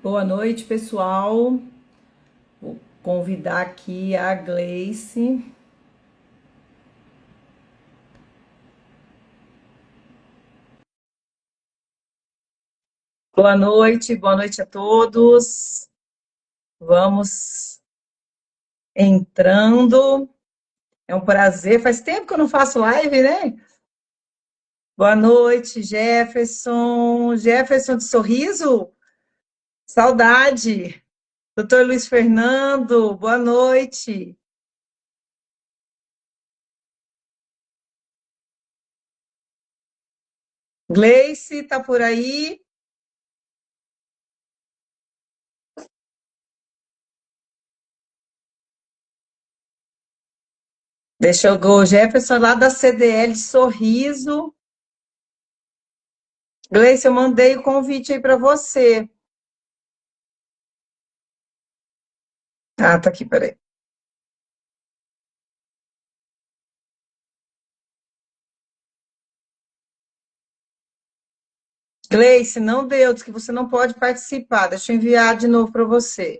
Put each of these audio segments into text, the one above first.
Boa noite, pessoal. Vou convidar aqui a Gleice. Boa noite a todos. Vamos entrando. É um prazer. Faz tempo que eu não faço live, né? Boa noite, Jefferson. Jefferson de Sorriso? Saudade. Doutor Luiz Fernando, boa noite. Gleice, tá por aí? Deixa eu go. Jefferson lá da CDL Sorriso. Gleice, eu mandei o convite aí para você. Ah, tá aqui, peraí. Gleice, não deu, diz que você não pode participar. Deixa eu enviar de novo para você.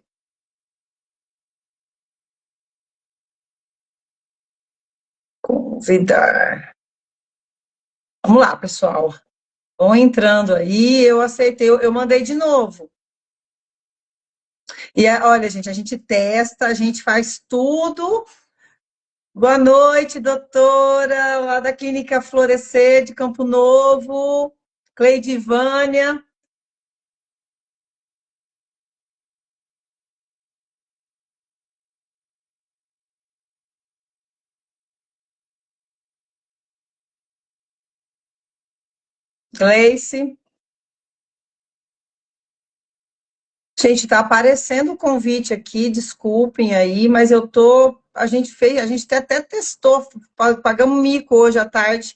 Convidar. Vamos lá, pessoal. Vão entrando aí, eu aceitei, eu mandei de novo. E olha, gente, a gente testa, a gente faz tudo. Boa noite, doutora, lá da Clínica Florescer de Campo Novo, Cleidivânia. Gleice. Gente, tá aparecendo o convite aqui, desculpem aí, mas eu tô. A gente fez, a gente até testou, pagamos mico hoje à tarde.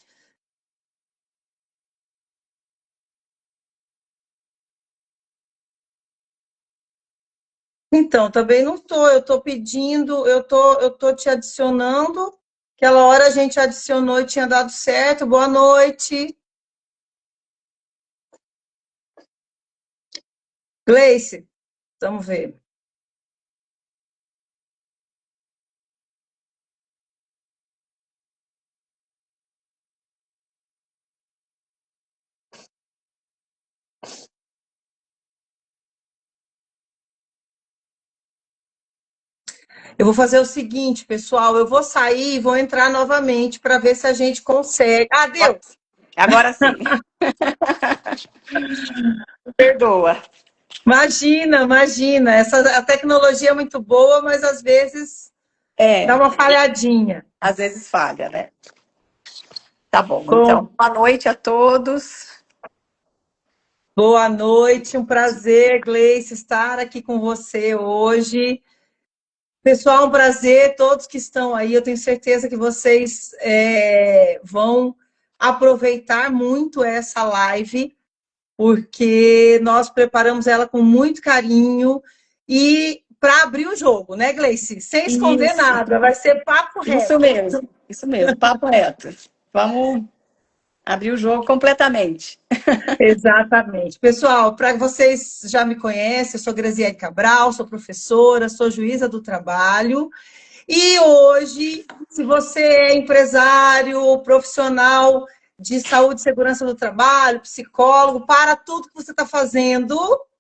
Então, também não tô, eu tô pedindo, eu tô te adicionando. Aquela hora a gente adicionou e tinha dado certo. Boa noite. Gleice, vamos ver. Eu vou fazer o seguinte, pessoal, eu vou sair e vou entrar novamente para ver se a gente consegue. Ah, deu! Agora sim. Perdoa. Imagina, imagina. A tecnologia é muito boa, mas às vezes dá É, uma falhadinha. às vezes falha, né? Tá bom. Então, Com boa noite a todos. boa noite, um prazer, Gleice, estar aqui com você hoje. Pessoal, um prazer, todos que estão aí, eu tenho certeza que vocês vão aproveitar muito essa live, porque nós preparamos ela com muito carinho e para abrir o jogo, né, Gleice? Sem esconder Isso, nada, vai ser papo isso reto. mesmo. Isso mesmo, papo reto. Vamos abrir o jogo completamente. Exatamente. Pessoal, para vocês já me conhecem, eu sou Graziele Cabral, sou professora, sou juíza do trabalho. E hoje, se você é empresário, profissional de saúde e segurança do trabalho, psicólogo, para tudo que você está fazendo,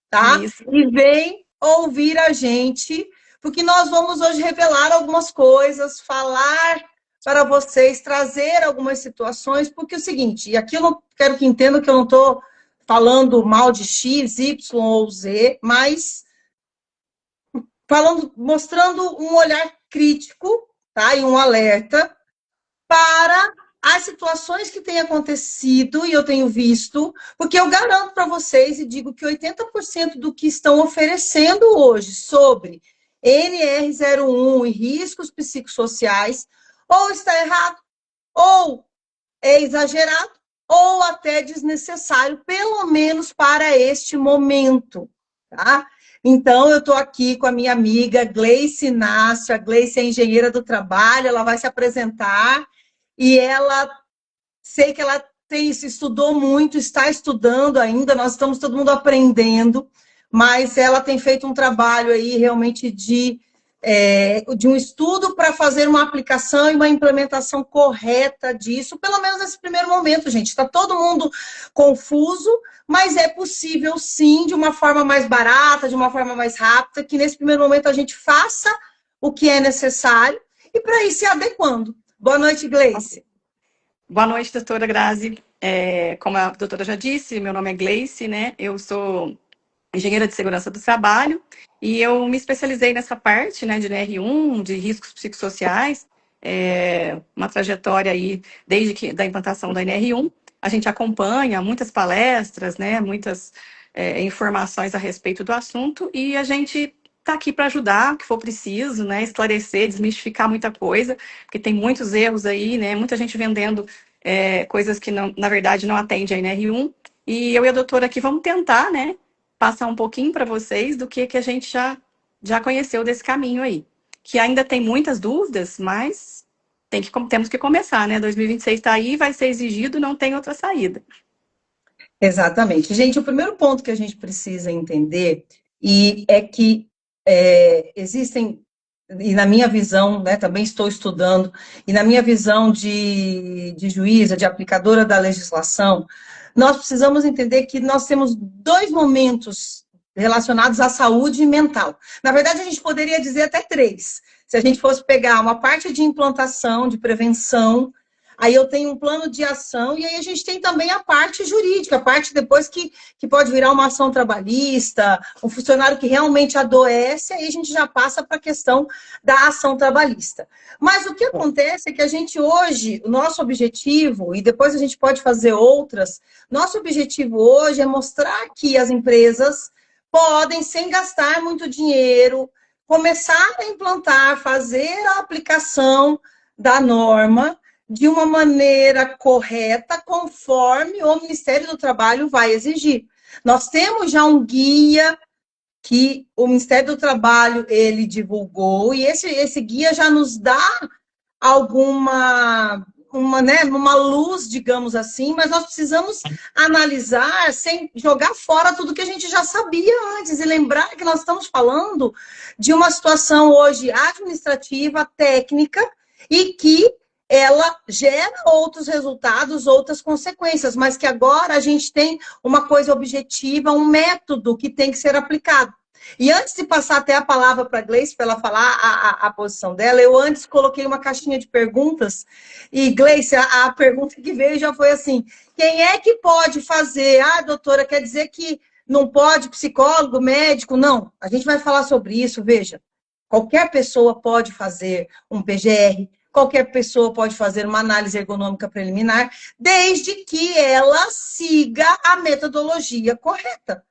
tá? Isso, E vem ouvir a gente, porque nós vamos hoje revelar algumas coisas, falar para vocês, trazer algumas situações, porque é o seguinte, e aqui eu não quero que entendam que eu não estou falando mal de X, Y ou Z, mas falando, mostrando um olhar crítico, tá? E um alerta para as situações que têm acontecido e eu tenho visto, porque eu garanto para vocês e digo que 80% do que estão oferecendo hoje sobre NR01 e riscos psicossociais ou está errado, ou é exagerado, ou até desnecessário, pelo menos para este momento, tá? Então, eu estou aqui com a minha amiga Gleice Inácio. A Gleice é engenheira do trabalho, ela vai se apresentar e ela, sei que ela tem, se estudou muito, está estudando ainda, nós estamos todo mundo aprendendo. mas ela tem feito um trabalho aí realmente de um estudo para fazer uma aplicação e uma implementação correta disso, pelo menos nesse primeiro momento, gente. Está todo mundo confuso, mas é possível, sim, de uma forma mais barata, de uma forma mais rápida, que nesse primeiro momento a gente faça o que é necessário e para ir se adequando. Boa noite, Gleice. Boa noite, doutora Grazi. Como a doutora já disse, meu nome é Gleice, né? Eu sou engenheira de segurança do trabalho, e eu me especializei nessa parte, né, de NR1, de riscos psicossociais, uma trajetória aí desde da implantação da NR1. A gente acompanha muitas palestras, né, muitas informações a respeito do assunto, e a gente está aqui para ajudar, o que for preciso, né, esclarecer, desmistificar muita coisa, porque tem muitos erros aí, né, muita gente vendendo coisas que, não, na verdade, não atende a NR1, e eu e a doutora aqui vamos tentar, né, passar um pouquinho para vocês do que a gente já conheceu desse caminho aí. Que ainda tem muitas dúvidas, mas temos que começar, né? 2026 está aí, vai ser exigido, não tem outra saída. Exatamente. Gente, o primeiro ponto que a gente precisa entender é que existem, e na minha visão, né, também estou estudando, e na minha visão de juíza, de aplicadora da legislação, nós precisamos entender que nós temos dois momentos relacionados à saúde mental. Na verdade, a gente poderia dizer até três. Se a gente fosse pegar uma parte de implantação, de prevenção, aí eu tenho um plano de ação, e aí a gente tem também a parte jurídica, a parte depois que pode virar uma ação trabalhista, um funcionário que realmente adoece, aí a gente já passa para a questão da ação trabalhista. Mas o que acontece é que a gente hoje, o nosso objetivo, e depois a gente pode fazer outras, nosso objetivo hoje é mostrar que as empresas podem, sem gastar muito dinheiro, começar a implantar, fazer a aplicação da norma de uma maneira correta, conforme o Ministério do Trabalho vai exigir. Nós temos já um guia que o Ministério do Trabalho, ele divulgou, e esse guia já nos dá uma luz, digamos assim, mas nós precisamos analisar sem jogar fora tudo que a gente já sabia antes e lembrar que nós estamos falando de uma situação hoje administrativa, técnica, e que ela gera outros resultados, outras consequências, mas que agora a gente tem uma coisa objetiva, um método que tem que ser aplicado. E antes de passar até a palavra para a Gleice, para ela falar a posição dela, eu antes coloquei uma caixinha de perguntas, e Gleice, a pergunta que veio já foi assim, quem é que pode fazer? Ah, doutora, quer dizer que não pode psicólogo, médico? Não, a gente vai falar sobre isso, veja. Qualquer pessoa pode fazer um PGR, qualquer pessoa pode fazer uma análise ergonômica preliminar, desde que ela siga a metodologia correta.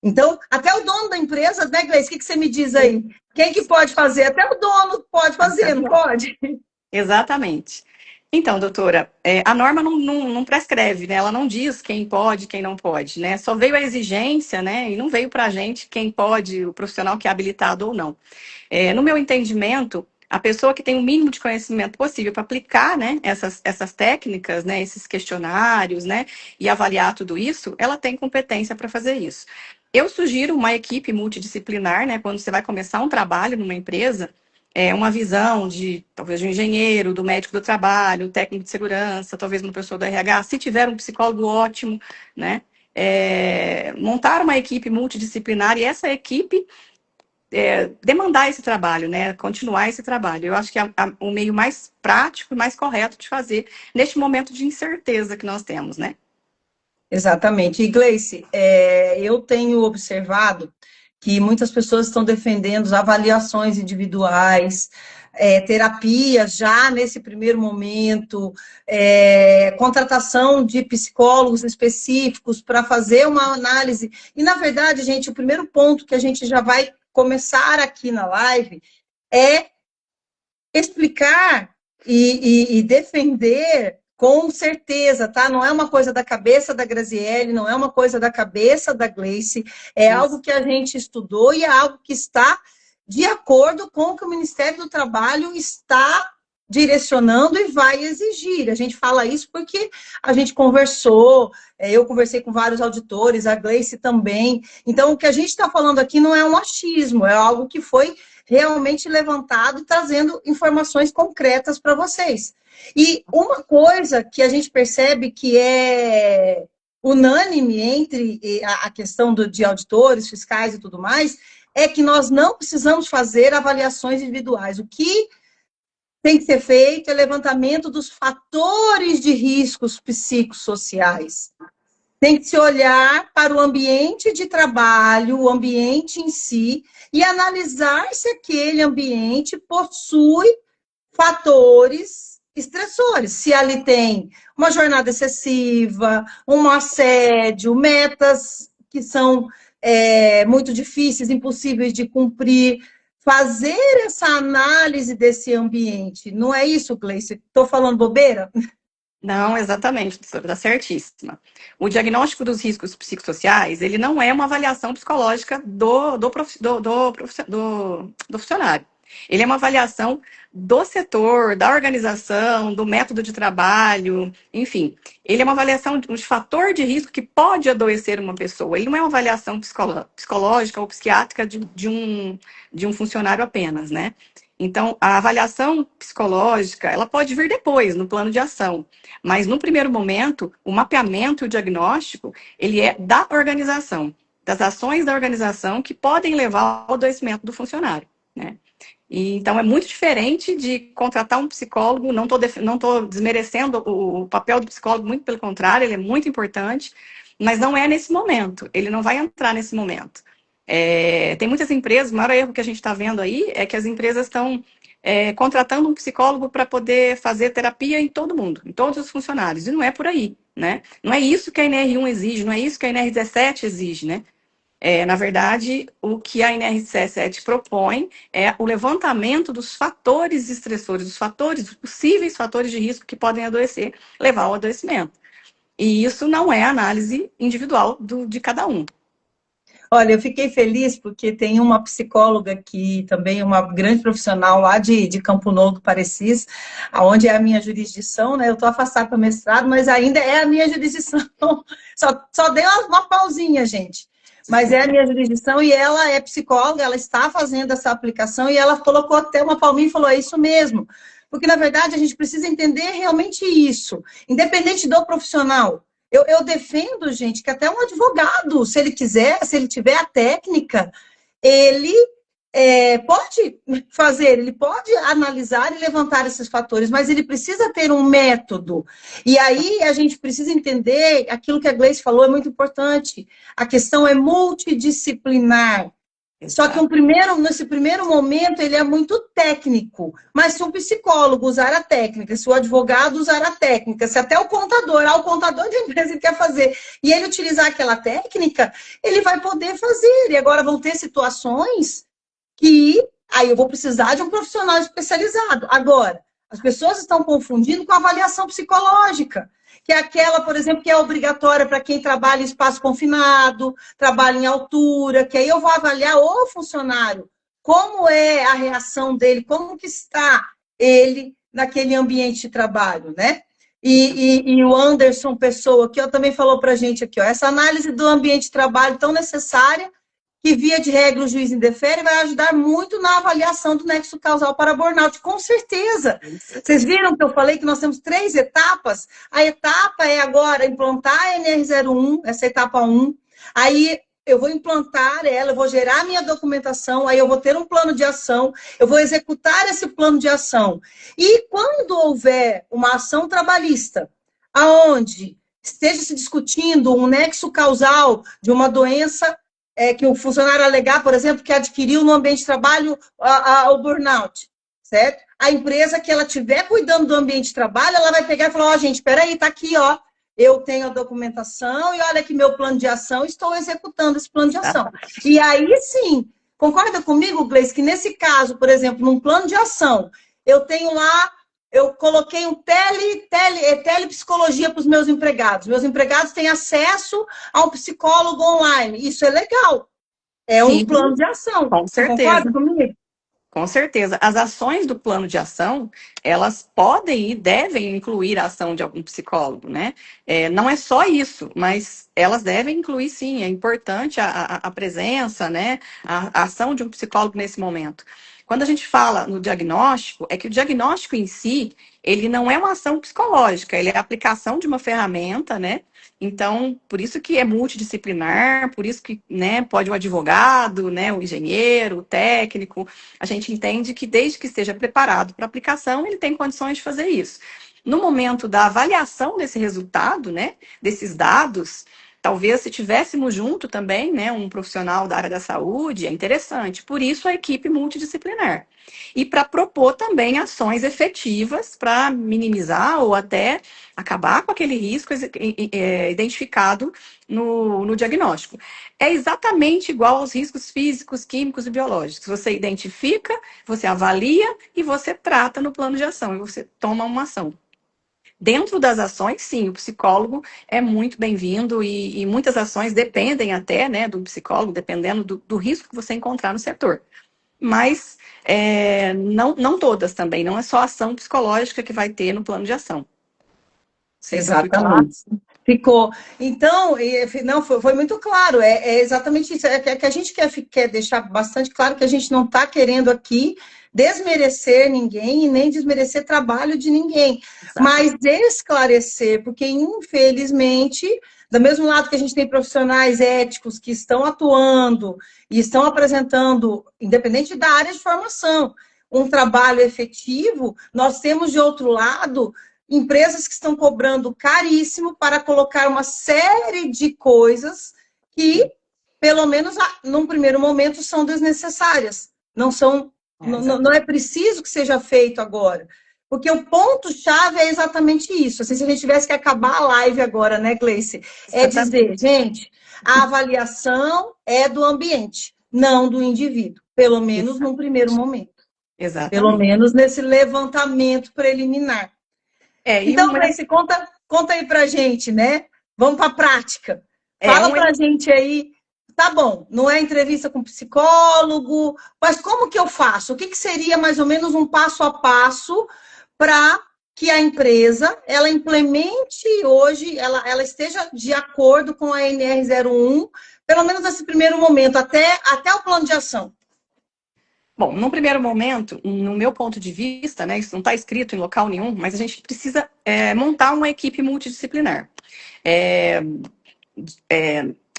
Então, até o dono da empresa, né, Gleice? O que você me diz aí? Quem que pode fazer? Até o dono pode fazer, não pode? Exatamente. Então, doutora, a norma não prescreve, né? Ela não diz quem pode, quem não pode, né? Só veio a exigência, né? E não veio para a gente quem pode, o profissional que é habilitado ou não. No meu entendimento, a pessoa que tem o mínimo de conhecimento possível para aplicar, né, essas técnicas, né, esses questionários, né, e avaliar tudo isso, ela tem competência para fazer isso. Eu sugiro uma equipe multidisciplinar, né, quando você vai começar um trabalho numa empresa, uma visão de, talvez, de um engenheiro, do médico do trabalho, técnico de segurança, talvez uma pessoa do RH, se tiver um psicólogo ótimo, né, montar uma equipe multidisciplinar, e essa equipe demandar esse trabalho, né? Continuar esse trabalho. Eu acho que é o meio mais prático e mais correto de fazer neste momento de incerteza que nós temos, né? Exatamente. E, Gleice, eu tenho observado que muitas pessoas estão defendendo avaliações individuais, terapias já nesse primeiro momento, contratação de psicólogos específicos para fazer uma análise. E, na verdade, gente, o primeiro ponto que a gente já vai começar aqui na live é explicar e defender com certeza, tá? Não é uma coisa da cabeça da Graziele, não é uma coisa da cabeça da Gleice, algo que a gente estudou e é algo que está de acordo com o que o Ministério do Trabalho está direcionando e vai exigir. A gente fala isso porque a gente conversou, eu conversei com vários auditores, a Gleice também. Então, o que a gente está falando aqui não é um achismo, é algo que foi realmente levantado e trazendo informações concretas para vocês. E uma coisa que a gente percebe que é unânime entre a questão de auditores, fiscais e tudo mais, é que nós não precisamos fazer avaliações individuais. O que tem que ser feito é levantamento dos fatores de riscos psicossociais. Tem que se olhar para o ambiente de trabalho, o ambiente em si, e analisar se aquele ambiente possui fatores estressores. Se ali tem uma jornada excessiva, um assédio, metas que são muito difíceis, impossíveis de cumprir. Fazer essa análise desse ambiente. Não é isso, Gleice? Estou falando bobeira? Não, exatamente, professora, está certíssima. O diagnóstico dos riscos psicossociais, ele não é uma avaliação psicológica do funcionário. Ele é uma avaliação do setor, da organização, do método de trabalho, enfim. Ele é uma avaliação de um fator de risco que pode adoecer uma pessoa. Ele não é uma avaliação psicológica ou psiquiátrica de um funcionário apenas, né? Então, a avaliação psicológica, ela pode vir depois, no plano de ação. Mas, no primeiro momento, o mapeamento e o diagnóstico, ele é da organização, das ações da organização que podem levar ao adoecimento do funcionário, né? E, então, é muito diferente de contratar um psicólogo, não estou desmerecendo o papel do psicólogo, muito pelo contrário, ele é muito importante, mas não é nesse momento, ele não vai entrar nesse momento. Tem muitas empresas, o maior erro que a gente está vendo aí é que as empresas estão contratando um psicólogo para poder fazer terapia em todo mundo, em todos os funcionários, e não é por aí, né? Não é isso que a NR1 exige, não é isso que a NR17 exige, né? Na verdade, o que a NR17 propõe é o levantamento dos fatores estressores, dos possíveis fatores de risco que podem adoecer, levar ao adoecimento. E isso não é análise individual de cada um. Olha, eu fiquei feliz porque tem uma psicóloga que também é uma grande profissional lá de Campo Novo, do Parecis, onde é a minha jurisdição, né? Eu estou afastada para mestrado, mas ainda é a minha jurisdição. Só dei uma pausinha, gente. Mas é a minha jurisdição e ela é psicóloga, ela está fazendo essa aplicação e ela colocou até uma palminha e falou, é isso mesmo. Porque, na verdade, a gente precisa entender realmente isso, independente do profissional. Eu defendo, gente, que até um advogado, se ele quiser, se ele tiver a técnica, ele pode fazer, ele pode analisar e levantar esses fatores, mas ele precisa ter um método. E aí a gente precisa entender, aquilo que a Gleice falou é muito importante, a questão é multidisciplinar. Só que nesse primeiro momento ele é muito técnico, mas se um psicólogo usar a técnica, se o advogado usar a técnica, se até o contador de empresa ele quer fazer, e ele utilizar aquela técnica, ele vai poder fazer. E agora vão ter situações que aí eu vou precisar de um profissional especializado. Agora, as pessoas estão confundindo com a avaliação psicológica, que é aquela, por exemplo, que é obrigatória para quem trabalha em espaço confinado, trabalha em altura, que aí eu vou avaliar o funcionário, como é a reação dele, como que está ele naquele ambiente de trabalho, né? E o Anderson Pessoa, que também falou para a gente aqui, essa análise do ambiente de trabalho tão necessária, que via de regra o juiz indefere, vai ajudar muito na avaliação do nexo causal para burnout, com certeza. Vocês viram que eu falei que nós temos 3 etapas? A etapa é agora implantar a NR01, essa etapa 1, aí eu vou implantar ela, eu vou gerar minha documentação, aí eu vou ter um plano de ação, eu vou executar esse plano de ação. E quando houver uma ação trabalhista, aonde esteja se discutindo um nexo causal de uma doença que o funcionário alegar, por exemplo, que adquiriu no ambiente de trabalho o burnout, certo? A empresa que ela estiver cuidando do ambiente de trabalho, ela vai pegar e falar, gente, espera aí, tá aqui, eu tenho a documentação e olha aqui meu plano de ação, estou executando esse plano de ação. E aí, sim, concorda comigo, Gleice, que nesse caso, por exemplo, num plano de ação, eu tenho lá, eu coloquei um telepsicologia para os meus empregados. Meus empregados têm acesso a um psicólogo online. Isso é legal. É um plano de ação. Com certeza. Concorda comigo? Com certeza. As ações do plano de ação, elas podem e devem incluir a ação de algum psicólogo, né? Não é só isso, mas elas devem incluir, sim. É importante a presença, né? A ação de um psicólogo nesse momento. Quando a gente fala no diagnóstico, é que o diagnóstico em si, ele não é uma ação psicológica, ele é a aplicação de uma ferramenta, né? Então, por isso que é multidisciplinar, por isso que, né, pode o advogado, né, o engenheiro, o técnico. A gente entende que desde que esteja preparado para aplicação, ele tem condições de fazer isso. No momento da avaliação desse resultado, né, desses dados, talvez se tivéssemos junto também, né, um profissional da área da saúde, é interessante. Por isso a equipe multidisciplinar. E para propor também ações efetivas para minimizar ou até acabar com aquele risco identificado no diagnóstico. É exatamente igual aos riscos físicos, químicos e biológicos. Você identifica, você avalia e você trata no plano de ação, e você toma uma ação. Dentro das ações, sim, o psicólogo é muito bem-vindo e muitas ações dependem até, né, do psicólogo, dependendo do risco que você encontrar no setor. Mas não todas também, não é só ação psicológica que vai ter no plano de ação. Não sei se eu fui clara. Exatamente. Ficou. Então, não, foi muito claro, é exatamente isso. É que a gente quer deixar bastante claro que a gente não está querendo aqui desmerecer ninguém e nem desmerecer trabalho de ninguém, mas esclarecer, porque infelizmente, do mesmo lado que a gente tem profissionais éticos que estão atuando e estão apresentando, independente da área de formação, um trabalho efetivo, nós temos de outro lado empresas que estão cobrando caríssimo para colocar uma série de coisas que, pelo menos num primeiro momento, são desnecessárias. Não é preciso que seja feito agora. Porque o ponto-chave é exatamente isso. Assim, se a gente tivesse que acabar a live agora, né, Gleice? É dizer, gente, a avaliação é do ambiente, não do indivíduo. Pelo menos num primeiro momento. Exatamente. Pelo menos nesse levantamento preliminar. Então, Gleice, conta aí pra gente, né? Vamos para a prática. Fala pra gente aí. Tá bom, não é entrevista com psicólogo, mas como que eu faço? O que seria mais ou menos um passo a passo para que a empresa ela implemente hoje, ela esteja de acordo com a NR01, pelo menos nesse primeiro momento, até o plano de ação? Bom, num primeiro momento, no meu ponto de vista, né, isso não está escrito em local nenhum, mas a gente precisa montar uma equipe multidisciplinar.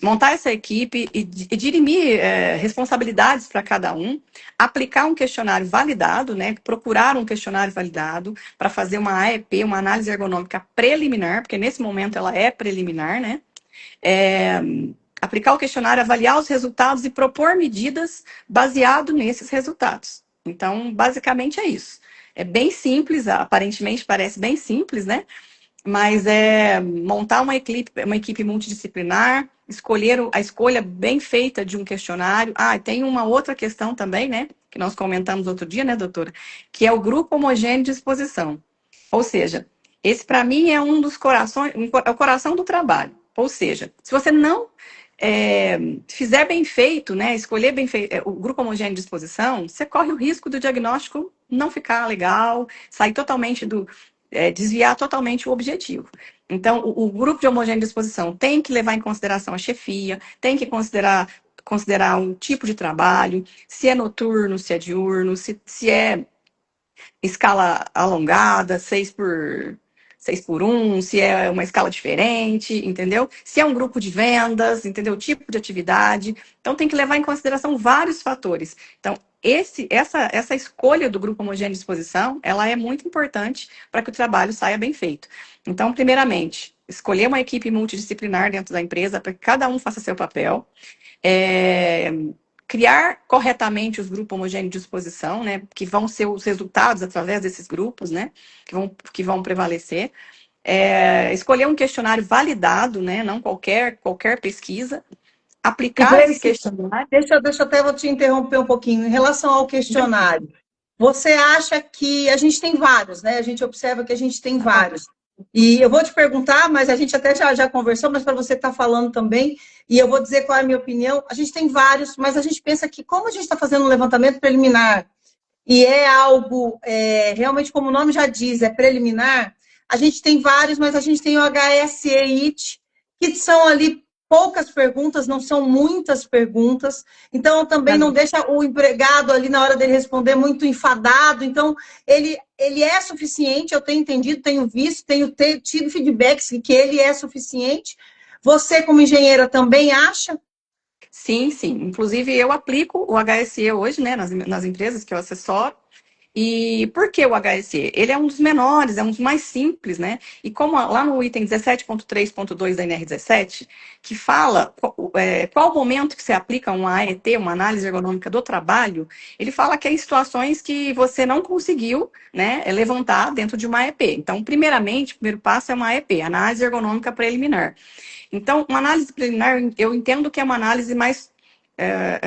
Montar essa equipe e dirimir responsabilidades para cada um, aplicar um questionário validado, né, procurar um questionário validado para fazer uma AEP, uma análise ergonômica preliminar, porque nesse momento ela é preliminar, né? Aplicar o questionário, avaliar os resultados e propor medidas baseado nesses resultados. Então, basicamente é isso. É bem simples, aparentemente parece bem simples, né? Mas é montar uma equipe multidisciplinar, escolher a escolha bem feita de um questionário. Tem uma outra questão também, né? Que nós comentamos outro dia, né, doutora? Que é o grupo homogêneo de exposição. Ou seja, esse para mim é um dos corações, é o coração do trabalho. Ou seja, se você não fizer bem feito, né, escolher bem feito o grupo homogêneo de exposição, você corre o risco do diagnóstico não ficar legal, sair totalmente desviar totalmente o objetivo. Então, o grupo de homogêneo de exposição tem que levar em consideração a chefia, tem que considerar um tipo de trabalho, se é noturno, se é diurno, se é escala alongada, 6x1, se é uma escala diferente, entendeu? Se é um grupo de vendas, entendeu? O tipo de atividade. Então, tem que levar em consideração vários fatores. Então, essa escolha do grupo homogêneo de exposição, ela é muito importante para que o trabalho saia bem feito. Então, primeiramente, escolher uma equipe multidisciplinar dentro da empresa para que cada um faça seu papel. Criar corretamente os grupos homogêneos de exposição, né, que vão ser os resultados através desses grupos, né, que vão prevalecer. Escolher um questionário validado, né, não qualquer pesquisa. Aplicar esse questionário. Deixa eu até vou te interromper um pouquinho. Em relação ao questionário, você acha que a gente tem vários, né? A gente observa que a gente tem vários. E eu vou te perguntar, mas a gente até já conversou, mas para você estar falando também, e eu vou dizer qual é a minha opinião. A gente tem vários, mas a gente pensa que como a gente está fazendo um levantamento preliminar, e é algo, realmente, como o nome já diz, é preliminar, a gente tem vários, mas a gente tem o HSE-IT, que são ali poucas perguntas, não são muitas perguntas, então também não deixa o empregado ali na hora dele responder muito enfadado, então ele é suficiente, eu tenho entendido, tenho visto, tido feedbacks que ele é suficiente. Você, como engenheira, também acha? Sim, sim. Inclusive, eu aplico o HSE hoje, né, nas empresas que eu assessoro. E por que o HSE? Ele é um dos menores, é um dos mais simples, né? E como lá no item 17.3.2 da NR17, que fala qual o momento que você aplica uma AET, uma análise ergonômica do trabalho, ele fala que é em situações que você não conseguiu, né, levantar dentro de uma AEP. Então, primeiramente, o primeiro passo é uma AEP, análise ergonômica preliminar. Então, uma análise preliminar, eu entendo que é uma análise mais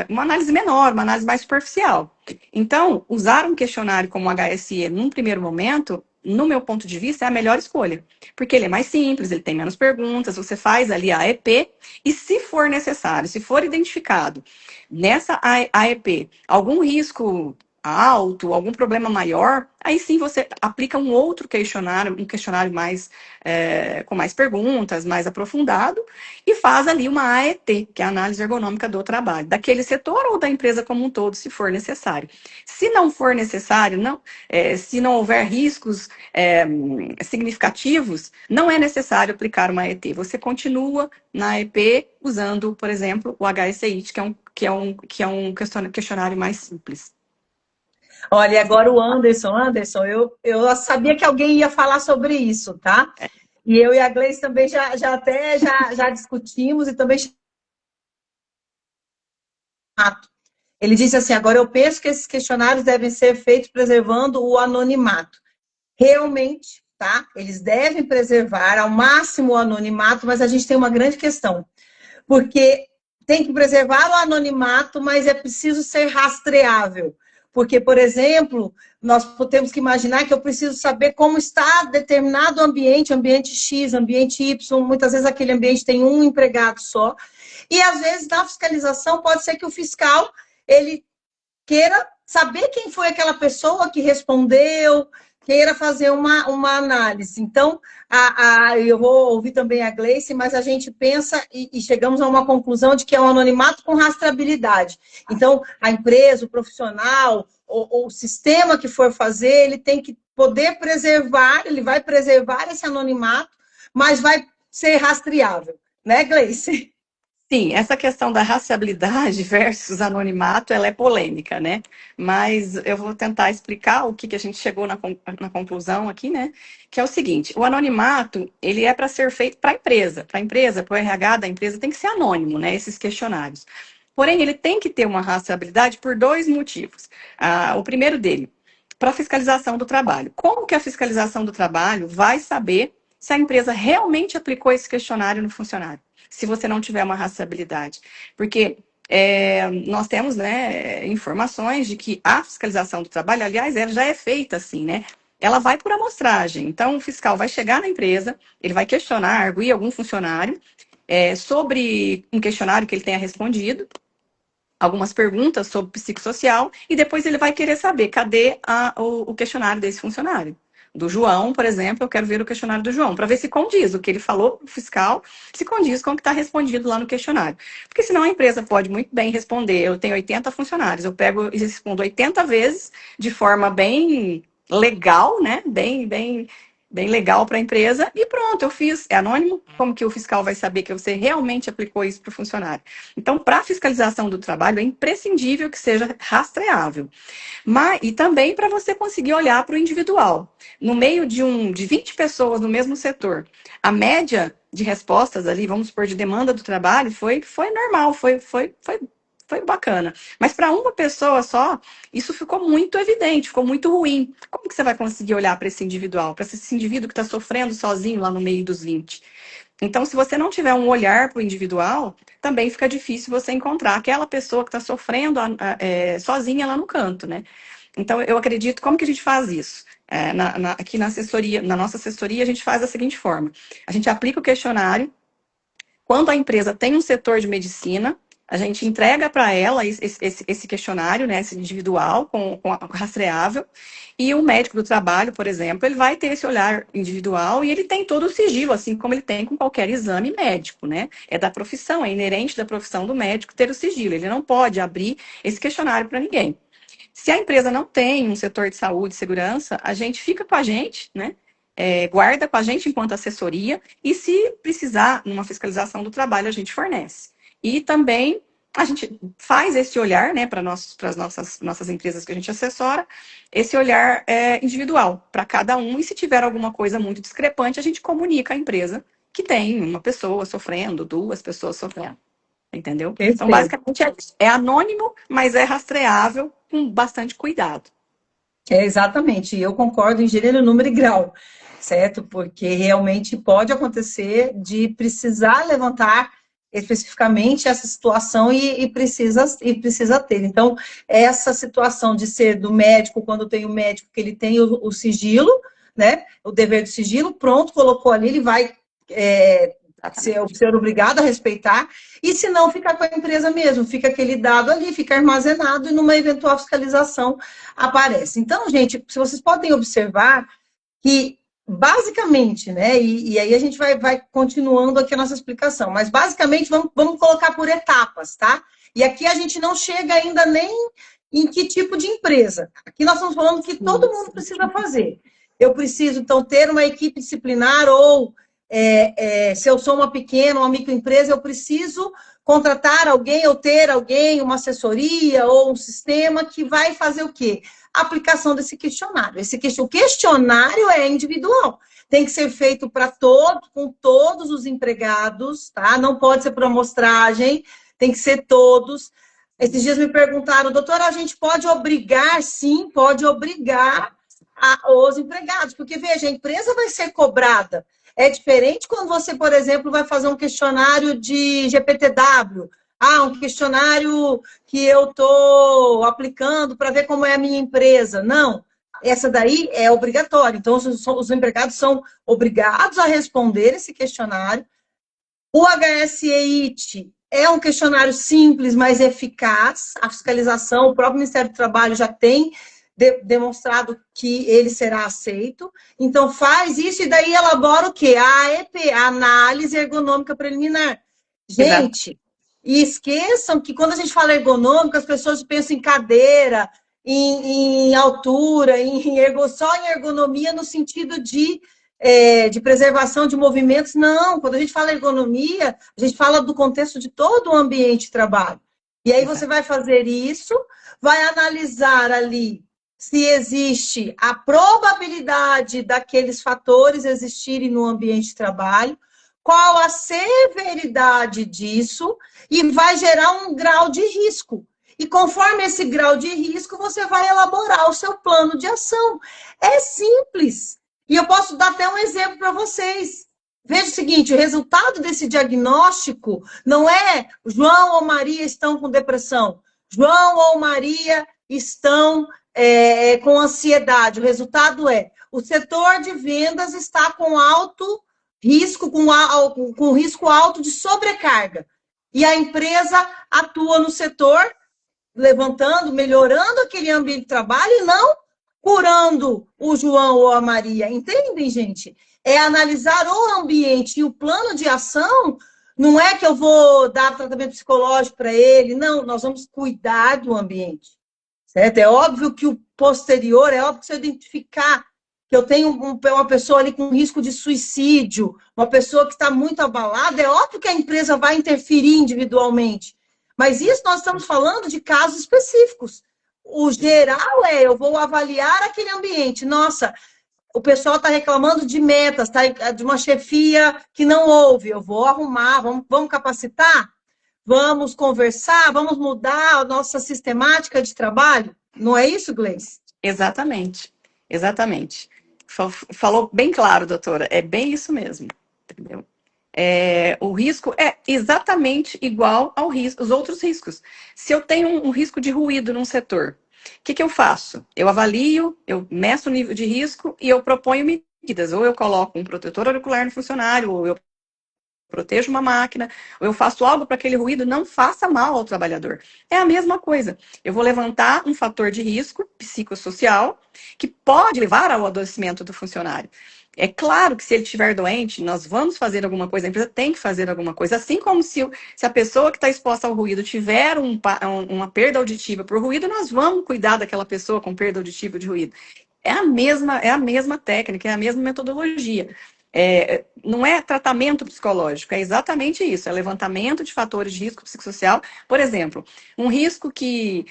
uma análise menor, uma análise mais superficial. Então, usar um questionário como o HSE num primeiro momento, no meu ponto de vista, é a melhor escolha. Porque ele é mais simples, ele tem menos perguntas, você faz ali a AEP, e se for necessário, se for identificado nessa AEP algum risco alto, algum problema maior, aí sim você aplica um questionário mais com mais perguntas, mais aprofundado, e faz ali uma AET, que é a análise ergonômica do trabalho, daquele setor ou da empresa como um todo, se for necessário. Se não for necessário, se não houver riscos significativos, não é necessário aplicar uma AET. Você continua na AEP usando, por exemplo, o HSIT, que é um questionário mais simples. Olha, agora o Anderson, eu sabia que alguém ia falar sobre isso, tá? E eu e a Gleice também já discutimos e também. Ele disse assim: agora eu penso que esses questionários devem ser feitos preservando o anonimato. Realmente, tá? Eles devem preservar ao máximo o anonimato, mas a gente tem uma grande questão, porque tem que preservar o anonimato, mas é preciso ser rastreável. Porque, por exemplo, nós temos que imaginar que eu preciso saber como está determinado ambiente, ambiente X, ambiente Y, muitas vezes aquele ambiente tem um empregado só, e às vezes na fiscalização pode ser que o fiscal ele queira saber quem foi aquela pessoa que respondeu, queira fazer uma análise. Então, eu vou ouvir também a Gleice, mas a gente pensa e chegamos a uma conclusão de que é um anonimato com rastreabilidade. Então, a empresa, o profissional, o sistema que for fazer, ele tem que poder preservar, ele vai preservar esse anonimato, mas vai ser rastreável. Né, Gleice? Sim, essa questão da rastreabilidade versus anonimato, ela é polêmica, né? Mas eu vou tentar explicar o que a gente chegou na conclusão aqui, né? Que é o seguinte, o anonimato, ele é para ser feito para a empresa, para o RH da empresa, tem que ser anônimo, né? Esses questionários. Porém, ele tem que ter uma rastreabilidade por dois motivos. O primeiro dele, para a fiscalização do trabalho. Como que a fiscalização do trabalho vai saber se a empresa realmente aplicou esse questionário no funcionário? Se você não tiver uma rastreabilidade. Porque nós temos, né, informações de que a fiscalização do trabalho, aliás, ela já é feita assim, né? Ela vai por amostragem. Então, o fiscal vai chegar na empresa, ele vai questionar, arguir algum funcionário sobre um questionário que ele tenha respondido, algumas perguntas sobre psicossocial, e depois ele vai querer saber cadê o questionário desse funcionário. Do João, por exemplo, eu quero ver o questionário do João, para ver se condiz o que ele falou para o fiscal, se condiz com o que está respondido lá no questionário. Porque senão a empresa pode muito bem responder, eu tenho 80 funcionários, eu pego e respondo 80 vezes de forma bem legal, né? Bem legal para a empresa, e pronto, eu fiz. É anônimo, como que o fiscal vai saber que você realmente aplicou isso para o funcionário? Então, para a fiscalização do trabalho, é imprescindível que seja rastreável. E também para você conseguir olhar para o individual. No meio de 20 pessoas no mesmo setor, a média de respostas ali, vamos supor, de demanda do trabalho, foi normal, foi bacana. Mas para uma pessoa só, isso ficou muito evidente, ficou muito ruim. Como que você vai conseguir olhar para esse individual, para esse indivíduo que está sofrendo sozinho lá no meio dos 20? Então, se você não tiver um olhar para o individual, também fica difícil você encontrar aquela pessoa que está sofrendo sozinha lá no canto, né? Então, eu acredito, como que a gente faz isso? Aqui na assessoria, na nossa assessoria, a gente faz da seguinte forma: a gente aplica o questionário quando a empresa tem um setor de medicina A gente entrega para ela esse questionário, né, esse individual, com rastreável, e o médico do trabalho, por exemplo, ele vai ter esse olhar individual e ele tem todo o sigilo, assim como ele tem com qualquer exame médico, né? É da profissão, é inerente da profissão do médico ter o sigilo. Ele não pode abrir esse questionário para ninguém. Se a empresa não tem um setor de saúde e segurança, a gente fica com a gente, né? Guarda com a gente enquanto assessoria, e se precisar, numa fiscalização do trabalho, a gente fornece. E também a gente faz esse olhar, né, para as nossas empresas que a gente assessora, esse olhar individual para cada um, e se tiver alguma coisa muito discrepante, a gente comunica à empresa que tem uma pessoa sofrendo, duas pessoas sofrendo. Entendeu? Então, Perfeito. basicamente, é anônimo, mas é rastreável com bastante cuidado. É exatamente, eu concordo em gênero, número e grau, certo? Porque realmente pode acontecer de precisar levantar especificamente essa situação e precisa ter. Então, essa situação de ser do médico, quando tem o médico que ele tem o sigilo, né? O dever do sigilo, pronto, colocou ali, ele vai ser obrigado a respeitar, e se não, ficar com a empresa mesmo, fica aquele dado ali, fica armazenado e numa eventual fiscalização aparece. Então, gente, se vocês podem observar que, basicamente, né, e aí a gente vai continuando aqui a nossa explicação, mas basicamente vamos colocar por etapas, tá? E aqui a gente não chega ainda nem em que tipo de empresa. Aqui nós estamos falando que todo mundo precisa fazer. Eu preciso, então, ter uma equipe disciplinar ou se eu sou uma pequena, uma microempresa, eu preciso contratar alguém ou ter alguém, uma assessoria ou um sistema que vai fazer o quê? A aplicação desse questionário. O questionário é individual. Tem que ser feito para todos, com todos os empregados, tá? Não pode ser por amostragem, tem que ser todos. Esses dias me perguntaram, doutora, a gente pode obrigar? Sim, pode obrigar os empregados, porque, veja, a empresa vai ser cobrada. É diferente quando você, por exemplo, vai fazer um questionário de GPTW. Um questionário que eu estou aplicando para ver como é a minha empresa. Não, essa daí é obrigatória. Então, os empregados são obrigados a responder esse questionário. O HSEIT é um questionário simples, mas eficaz. A fiscalização, o próprio Ministério do Trabalho já tem demonstrado que ele será aceito. Então, faz isso e daí elabora o quê? A AEP, a Análise Ergonômica Preliminar. Exato. Gente, e esqueçam que quando a gente fala ergonômica, as pessoas pensam em cadeira, em altura, só em ergonomia no sentido de preservação de movimentos. Não, quando a gente fala ergonomia, a gente fala do contexto de todo o ambiente de trabalho. E aí você vai fazer isso, vai analisar ali se existe a probabilidade daqueles fatores existirem no ambiente de trabalho, qual a severidade disso, e vai gerar um grau de risco. E conforme esse grau de risco, você vai elaborar o seu plano de ação. É simples. E eu posso dar até um exemplo para vocês. Veja o seguinte, o resultado desse diagnóstico não é João ou Maria estão com depressão, João ou Maria estão com ansiedade. O resultado é o setor de vendas está com alto risco, com risco alto de sobrecarga. E a empresa atua no setor, levantando, melhorando aquele ambiente de trabalho e não curando o João ou a Maria. Entendem, gente? É analisar o ambiente e o plano de ação. Não é que eu vou dar tratamento psicológico para ele, não, nós vamos cuidar do ambiente. Certo? É óbvio que o posterior, é óbvio que se eu identificar que eu tenho uma pessoa ali com risco de suicídio, uma pessoa que está muito abalada, é óbvio que a empresa vai interferir individualmente. Mas isso nós estamos falando de casos específicos. O geral eu vou avaliar aquele ambiente. Nossa, o pessoal está reclamando de metas, tá? De uma chefia que não houve. Eu vou arrumar, vamos capacitar? Vamos conversar, vamos mudar a nossa sistemática de trabalho? Não é isso, Gleice? Exatamente. Exatamente. Falou bem claro, doutora. É bem isso mesmo. Entendeu? O risco é exatamente igual ao risco, os outros riscos. Se eu tenho um risco de ruído num setor, o que eu faço? Eu avalio, eu meço o nível de risco e eu proponho medidas. Ou eu coloco um protetor auricular no funcionário, ou eu protejo uma máquina, ou eu faço algo para aquele ruído não faça mal ao trabalhador. É a mesma coisa. Eu vou levantar um fator de risco psicossocial que pode levar ao adoecimento do funcionário. É claro que se ele estiver doente, nós vamos fazer alguma coisa, a empresa tem que fazer alguma coisa. Assim como se a pessoa que está exposta ao ruído tiver uma perda auditiva por ruído, nós vamos cuidar daquela pessoa com perda auditiva de ruído. É a mesma técnica, é a mesma metodologia. Não é tratamento psicológico, é exatamente isso, é levantamento de fatores de risco psicossocial. Por exemplo, um risco que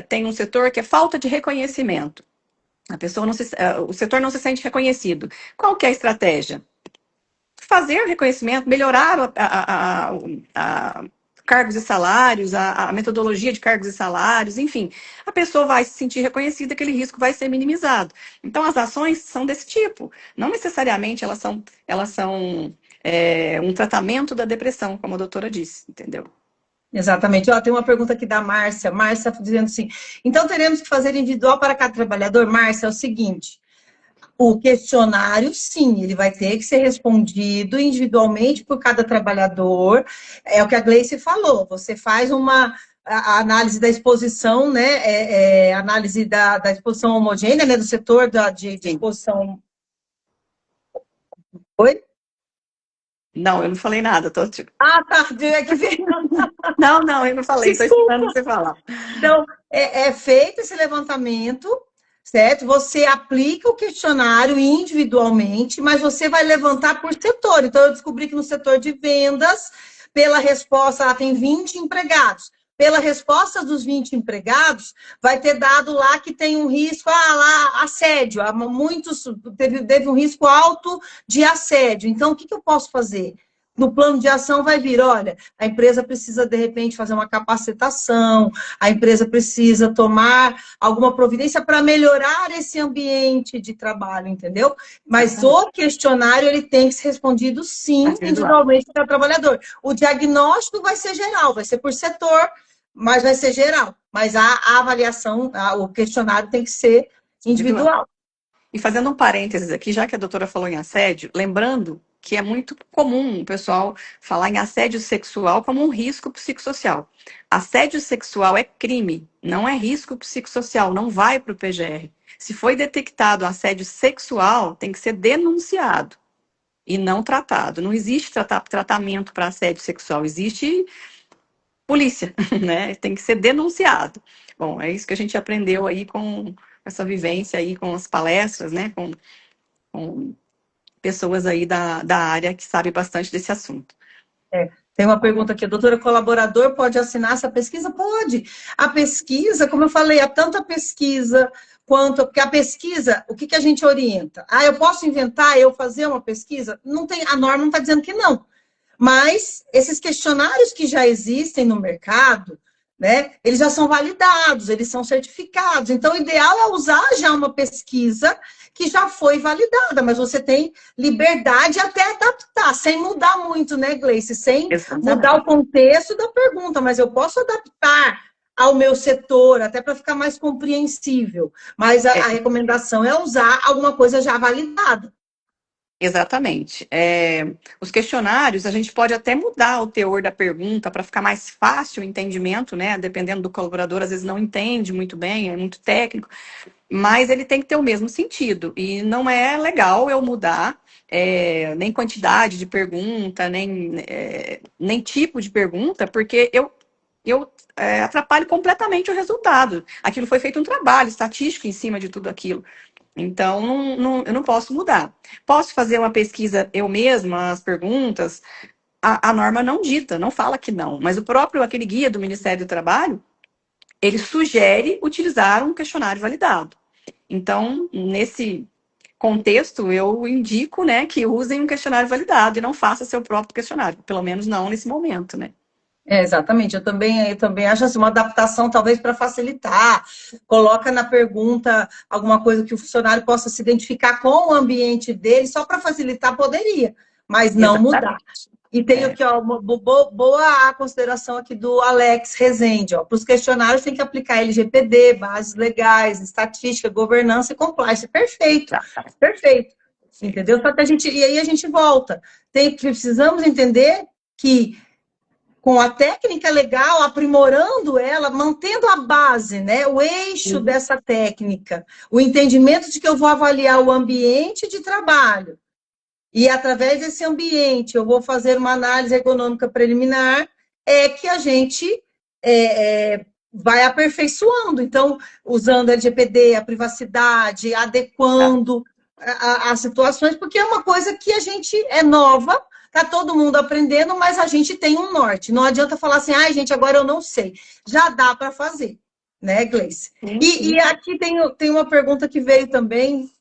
tem um setor que é falta de reconhecimento. A pessoa o setor não se sente reconhecido. Qual que é a estratégia? Fazer reconhecimento, melhorar a cargos e salários, a metodologia de cargos e salários, enfim, a pessoa vai se sentir reconhecida, aquele risco vai ser minimizado. Então, as ações são desse tipo. Não necessariamente elas são um tratamento da depressão, como a doutora disse, entendeu? Exatamente. Ó, tem uma pergunta aqui da Márcia. Márcia dizendo assim, então teremos que fazer individual para cada trabalhador? Márcia, é o seguinte, o questionário, sim, ele vai ter que ser respondido individualmente por cada trabalhador. É o que a Gleice falou, você faz a análise da exposição, né? Análise da exposição homogênea, né? Do setor de exposição. Oi? Não, eu não falei nada. Ah, tá. É que veio. Não, eu não falei, estou esperando você falar. Então, é feito esse levantamento, certo? Você aplica o questionário individualmente, mas você vai levantar por setor. Então, eu descobri que no setor de vendas, pela resposta, ela tem 20 empregados. Pela resposta dos 20 empregados, vai ter dado lá que tem um risco, lá, assédio. Teve um risco alto de assédio. Então, o que eu posso fazer? No plano de ação vai vir, olha, a empresa precisa, de repente, fazer uma capacitação, a empresa precisa tomar alguma providência para melhorar esse ambiente de trabalho, entendeu? Mas o questionário, ele tem que ser respondido, sim, individualmente para o trabalhador. O diagnóstico vai ser geral, vai ser por setor, mas vai ser geral. Mas a avaliação, o questionário tem que ser individual. E fazendo um parênteses aqui, já que a doutora falou em assédio, lembrando que é muito comum o pessoal falar em assédio sexual como um risco psicossocial. Assédio sexual é crime, não é risco psicossocial, não vai para o PGR. Se foi detectado assédio sexual, tem que ser denunciado e não tratado. Não existe tratamento para assédio sexual, existe polícia, né? Tem que ser denunciado. Bom, é isso que a gente aprendeu aí com essa vivência aí, com as palestras, né? Com pessoas aí da área que sabem bastante desse assunto. Tem uma pergunta aqui, doutora, colaborador pode assinar essa pesquisa? Pode. A pesquisa, como eu falei, há tanta pesquisa quanto... Porque a pesquisa, o que a gente orienta? Eu posso inventar, eu fazer uma pesquisa? Não tem, a norma não está dizendo que não. Mas esses questionários que já existem no mercado, né, eles já são validados, eles são certificados. Então, o ideal é usar já uma pesquisa que já foi validada, mas você tem liberdade até adaptar, sem mudar muito, né, Gleice? Sem mudar o contexto da pergunta, mas eu posso adaptar ao meu setor, até para ficar mais compreensível. Mas a recomendação é usar alguma coisa já validada. Exatamente. Os questionários, a gente pode até mudar o teor da pergunta para ficar mais fácil o entendimento, né? Dependendo do colaborador, às vezes não entende muito bem, é muito técnico, mas ele tem que ter o mesmo sentido. E não é legal eu mudar nem quantidade de pergunta, nem tipo de pergunta, porque eu atrapalho completamente o resultado. Aquilo foi feito um trabalho estatístico em cima de tudo aquilo. Então, eu não posso mudar. Posso fazer uma pesquisa eu mesma, as perguntas. A norma não dita, não fala que não. Mas aquele guia do Ministério do Trabalho, ele sugere utilizar um questionário validado. Então, nesse contexto, eu indico, né, que usem um questionário validado e não faça seu próprio questionário. Pelo menos não nesse momento, né? Exatamente, eu também acho assim, uma adaptação talvez para facilitar, coloca na pergunta alguma coisa que o funcionário possa se identificar com o ambiente dele, só para facilitar poderia, mas não mudar. E tem aqui, ó, uma boa consideração aqui do Alex Rezende, ó, para os questionários tem que aplicar LGPD, bases legais, estatística, governança e compliance, perfeito, perfeito. Entendeu? Só que e aí a gente volta. Precisamos entender que com a técnica legal, aprimorando ela, mantendo a base, né? O eixo Uhum. dessa técnica, o entendimento de que eu vou avaliar o ambiente de trabalho. E através desse ambiente eu vou fazer uma análise econômica preliminar, é que a gente vai aperfeiçoando. Então, usando a LGPD, a privacidade, Tá. adequando as situações, porque é uma coisa que a gente é nova, está todo mundo aprendendo, mas a gente tem um norte. Não adianta falar assim, ai, gente, agora eu não sei. Já dá para fazer, né, Gleice? Sim, E sim. aqui tem uma pergunta que veio também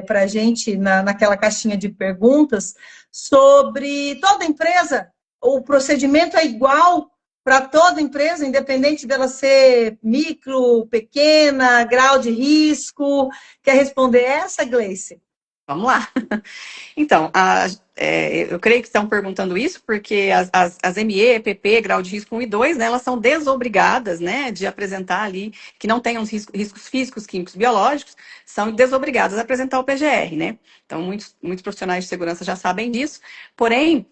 para a gente naquela caixinha de perguntas sobre toda empresa, o procedimento é igual para toda empresa, independente dela ser micro, pequena, grau de risco. Quer responder essa, Gleice? Vamos lá. Então, eu creio que estão perguntando isso porque as ME, PP, grau de risco 1 e 2, né, elas são desobrigadas, né, de apresentar ali, que não tenham riscos físicos, químicos, biológicos, são desobrigadas a apresentar o PGR, né? Então, muitos profissionais de segurança já sabem disso. Porém,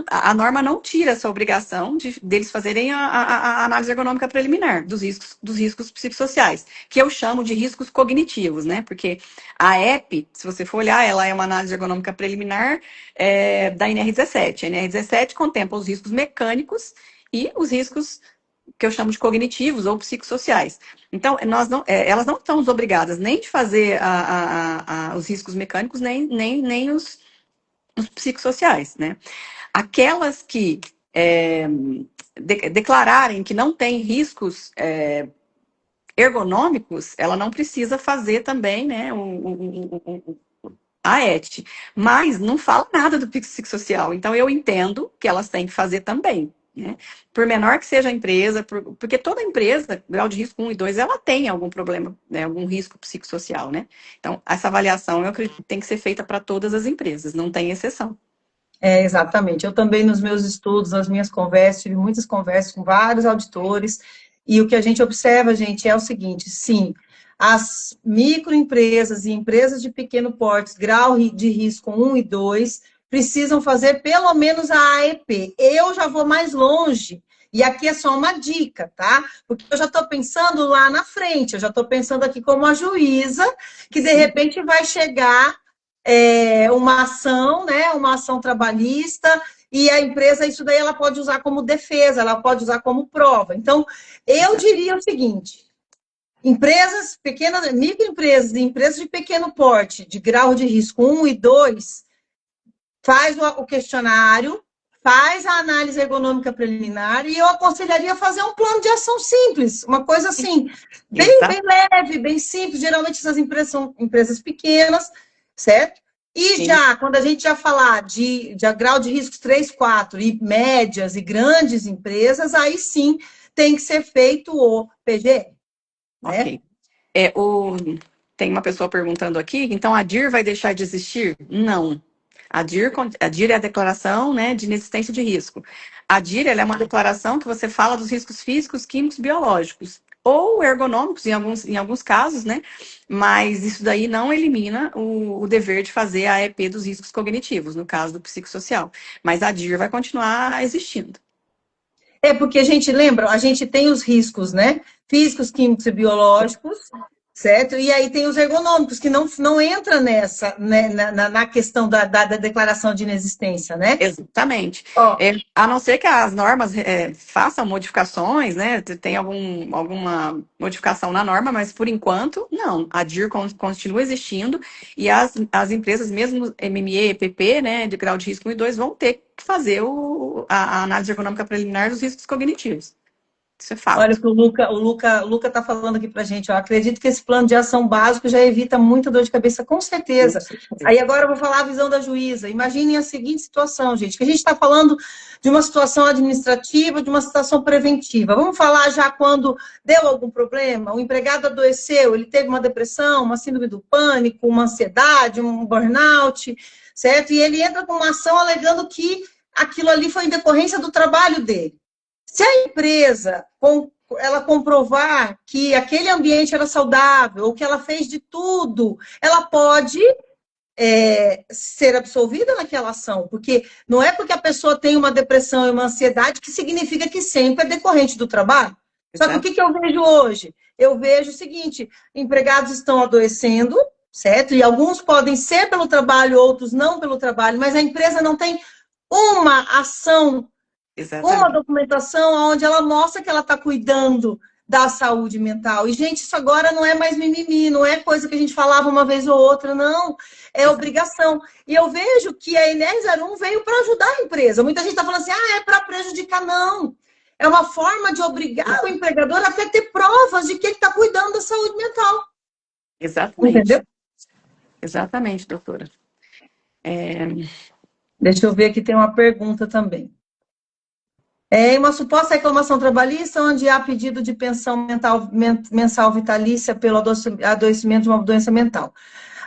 a norma não tira essa obrigação deles fazerem a análise ergonômica preliminar dos riscos psicossociais, que eu chamo de riscos cognitivos, né? Porque a EP, se você for olhar, ela é uma análise ergonômica preliminar da NR17. A NR17 contempla os riscos mecânicos e os riscos que eu chamo de cognitivos ou psicossociais. Então, elas não estão obrigadas nem de fazer os riscos mecânicos, nem os psicossociais, né? Aquelas que declararem que não tem riscos ergonômicos, ela não precisa fazer também, né, a ET. Mas não fala nada do psicossocial. Então, eu entendo que elas têm que fazer também. Né? Por menor que seja a empresa, porque toda empresa, grau de risco 1 e 2, ela tem algum problema, né, algum risco psicossocial, né? Então, essa avaliação, eu acredito que tem que ser feita para todas as empresas, não tem exceção. Exatamente. Eu também, nos meus estudos, nas minhas conversas, tive muitas conversas com vários auditores, e o que a gente observa, gente, é o seguinte: sim, as microempresas e empresas de pequeno porte, grau de risco 1 e 2, precisam fazer pelo menos a AEP. Eu já vou mais longe, e aqui é só uma dica, tá? Porque eu já estou pensando lá na frente, eu já estou pensando aqui como a juíza, que de Sim. repente vai chegar uma ação, né, uma ação trabalhista, e a empresa, isso daí ela pode usar como defesa, ela pode usar como prova. Então, eu diria o seguinte: empresas pequenas, microempresas e empresas de pequeno porte, de grau de risco 1 e 2, faz o questionário, faz a análise ergonômica preliminar, e eu aconselharia fazer um plano de ação simples, uma coisa assim, bem Exato. leve, bem simples. Geralmente essas empresas são empresas pequenas, certo? E Sim. já, quando a gente já falar de grau de risco 3, 4, e médias e grandes empresas, aí sim tem que ser feito o PGE, né? Ok. Tem uma pessoa perguntando aqui, então a DIR vai deixar de existir? Não. A DIR é a declaração, né, de inexistência de risco. A DIR ela é uma declaração que você fala dos riscos físicos, químicos, biológicos, ou ergonômicos em alguns casos, né? Mas isso daí não elimina o dever de fazer a EP dos riscos cognitivos, no caso do psicossocial. Mas a DIR vai continuar existindo. Porque a gente lembra, a gente tem os riscos, né? Físicos, químicos e biológicos, certo? E aí tem os ergonômicos, que não entra nessa, né, na questão da declaração de inexistência, né? Exatamente. Ó, A não ser que as normas façam modificações, né? Tem alguma modificação na norma, mas por enquanto, não. A DIR continua existindo e as empresas, mesmo MME, PP, né, de grau de risco 1 e 2, vão ter que fazer a análise econômica preliminar dos riscos cognitivos. Isso é olha o fato. que o Luca tá falando aqui pra gente. Eu acredito que esse plano de ação básico já evita muita dor de cabeça, com Com certeza. certeza. Aí agora eu vou falar a visão da juíza. Imaginem a seguinte situação, gente, que a gente está falando de uma situação administrativa, de uma situação preventiva. Vamos falar já quando deu algum problema, o empregado adoeceu, ele teve uma depressão, uma síndrome do pânico, uma ansiedade, um burnout, certo? E ele entra com uma ação alegando que aquilo ali foi em decorrência do trabalho dele. Se a empresa ela comprovar que aquele ambiente era saudável, ou que ela fez de tudo, ela pode ser absolvida naquela ação, porque não é porque a pessoa tem uma depressão e uma ansiedade que significa que sempre é decorrente do trabalho. Só que o que eu vejo hoje? Eu vejo o seguinte, empregados estão adoecendo, certo? E alguns podem ser pelo trabalho, outros não pelo trabalho, mas a empresa não tem uma ação, uma documentação onde ela mostra que ela está cuidando da saúde mental. E, gente, isso agora não é mais mimimi, não é coisa que a gente falava uma vez ou outra, não. É obrigação. E eu vejo que a NR01 veio para ajudar a empresa. Muita gente está falando assim, é para prejudicar. Não. É uma forma de obrigar o empregador a até ter provas de que ele está cuidando da saúde mental. Exatamente. Entendeu? Exatamente, doutora. Deixa eu ver aqui, tem uma pergunta também. Em uma suposta reclamação trabalhista, onde há pedido de pensão mensal vitalícia pelo adoecimento de uma doença mental.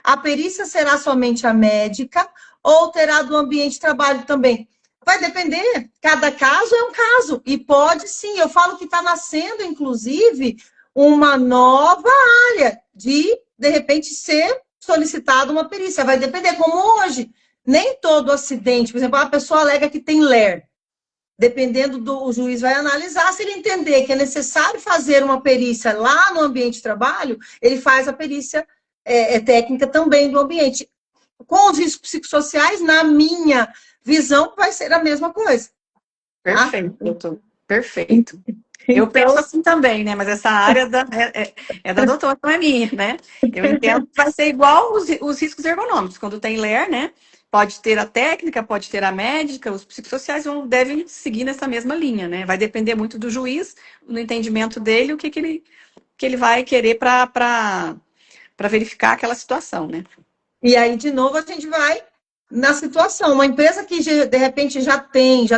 A perícia será somente a médica ou terá do ambiente de trabalho também? Vai depender, cada caso é um caso. E pode sim, eu falo que está nascendo, inclusive, uma nova área de repente, ser solicitada uma perícia. Vai depender, como hoje. Nem todo acidente, por exemplo, a pessoa alega que tem LER. Dependendo o juiz vai analisar, se ele entender que é necessário fazer uma perícia lá no ambiente de trabalho, ele faz a perícia técnica também do ambiente. Com os riscos psicossociais, na minha visão, vai ser a mesma coisa. Perfeito, doutor. Perfeito. Eu penso assim também, né? Mas essa área é da doutora, não é minha, né? Eu entendo que vai ser igual os riscos ergonômicos. Quando tem LER, né? Pode ter a técnica, pode ter a médica, os psicossociais devem seguir nessa mesma linha, né? Vai depender muito do juiz, no entendimento dele, o que ele vai querer para verificar aquela situação, né? E aí, de novo, a gente vai na situação. Uma empresa que, de repente, já